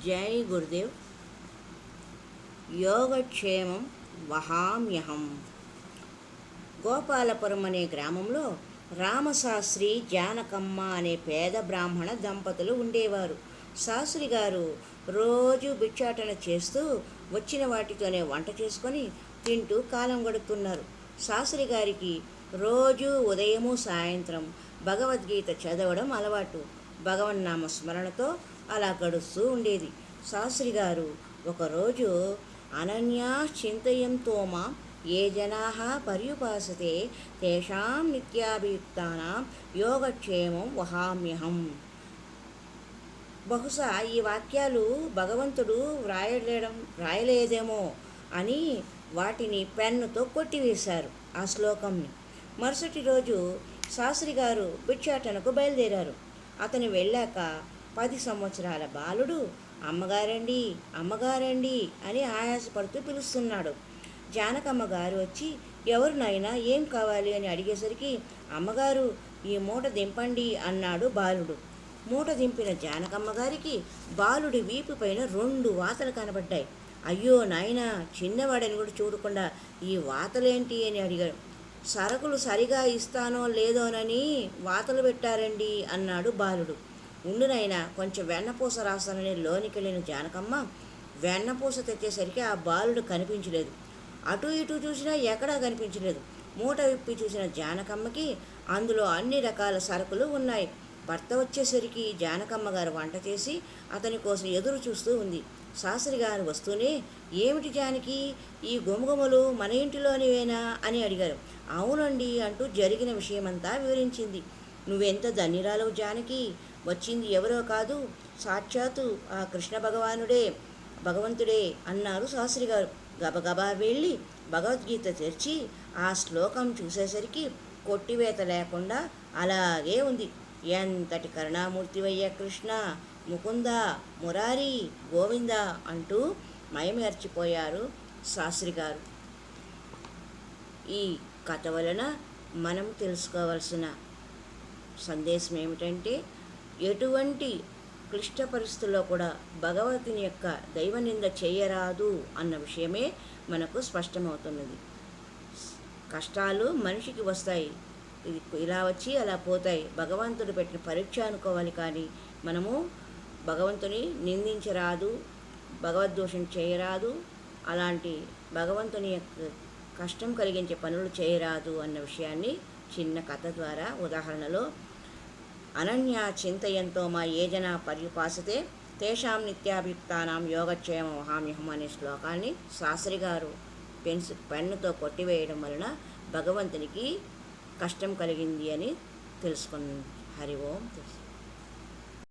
జై గురుదేవ్. యోగక్షేమం వహామ్యహం. గోపాలపురం అనే గ్రామంలో రామశాస్త్రి, జానకమ్మ అనే పేద బ్రాహ్మణ దంపతులు ఉండేవారు. శాస్త్రి గారు రోజు భిక్షాటన చేస్తూ వచ్చిన వాటితోనే వంట చేసుకొని తింటూ కాలం గడుపుతున్నారు. శాస్త్రి గారికి రోజు ఉదయము సాయంత్రం భగవద్గీత చదవడం అలవాటు. భగవన్నామ స్మరణతో అలా గడుస్తూ ఉండేది. శాస్త్రి గారు ఒకరోజు అనన్యా చింతయంతో మాం ఏ జనాః పర్యుపాసతే తేషాం నిత్యాభియుక్తానాం యోగక్షేమం వహామ్యహం. బహుశా ఈ వాక్యాలు భగవంతుడు వ్రాయలేదేమో అని వాటిని పెన్నుతో కొట్టివేశారు ఆ శ్లోకంని. మరుసటి రోజు శాస్త్రి గారు భిక్షాటనకు బయలుదేరారు. అతను వెళ్ళాక 10 సంవత్సరాల బాలుడు అమ్మగారండి అమ్మగారండి అని ఆయాసపడుతూ పిలుస్తున్నాడు. జానకమ్మ గారు వచ్చి ఎవరు నాయనా ఏం కావాలి అని అడిగేసరికి అమ్మగారు ఈ మూట దింపండి అన్నాడు బాలుడు. మూట దింపిన జానకమ్మ గారికి బాలుడి వీపు పైన 2 వాతలు కనబడ్డాయి. అయ్యో నాయనా, చిన్నవాడని కూడా చూడకుండా ఈ వాతలేంటి అని అడిగాడు. సరుకులు సరిగా ఇస్తానో లేదోనని వాతలు పెట్టారండి అన్నాడు బాలుడు. ఉండునైనా కొంచెం వెన్నపూస రాస్తానని లోనికి వెళ్ళిన జానకమ్మ వెన్నపూస తెచ్చేసరికి ఆ బాలుడు కనిపించలేదు. అటు ఇటు చూసినా ఎక్కడా కనిపించలేదు. మూట విప్పి చూసిన జానకమ్మకి అందులో అన్ని రకాల సరుకులు ఉన్నాయి. భర్త వచ్చేసరికి జానకమ్మ గారు వంట చేసి అతని కోసం ఎదురు చూస్తూ ఉంది. శాస్త్రి గారు వస్తూనే ఏమిటి జానకి, ఈ గుమగుమలు మన ఇంటిలోనివేనా అని అడిగారు. అవునండి అంటూ జరిగిన విషయమంతా వివరించింది. నువ్వెంత ధన్యురాలవు జానకి, వచ్చింది ఎవరో కాదు సాక్షాత్తు ఆ కృష్ణ భగవంతుడే అన్నారు శాస్త్రి గారు. గబగబా వెళ్ళి భగవద్గీత తెరిచి ఆ శ్లోకం చూసేసరికి కొట్టివేత లేకుండా అలాగే ఉంది. ఎంతటి కరుణామూర్తివయ్య కృష్ణ, ముకుంద, మురారి, గోవింద అంటూ మయమర్చిపోయారు శాస్త్రి గారు. ఈ కథ వలన మనం తెలుసుకోవాల్సిన సందేశం ఏమిటంటే, ఎటువంటి క్లిష్ట పరిస్థితుల్లో కూడా భగవంతుని యొక్క దైవనింద చేయరాదు అన్న విషయమే మనకు స్పష్టమవుతున్నది. కష్టాలు మనిషికి వస్తాయి, ఇలా వచ్చి అలా పోతాయి. భగవంతుడు పెట్టిన పరీక్ష అనుకోవాలి. కానీ మనము భగవంతుని నిందించరాదు, భగవద్దోషం చేయరాదు, అలాంటి భగవంతుని యొక్క కష్టం కలిగించే పనులు చేయరాదు అన్న విషయాన్ని చిన్న కథ ద్వారా ఉదాహరణలో అనన్యా చింతయంతో మా ఏ జనా పర్యుపాసతే తేషాం నిత్యాభియుక్తానాం యోగక్షేమం వహామ్యహం అనే శ్లోకాన్ని శాస్త్రి గారు పెన్నుతో కొట్టివేయడం వలన భగవంతునికి కష్టం కలిగింది అని తెలుసుకున్నాం. హరి ఓం.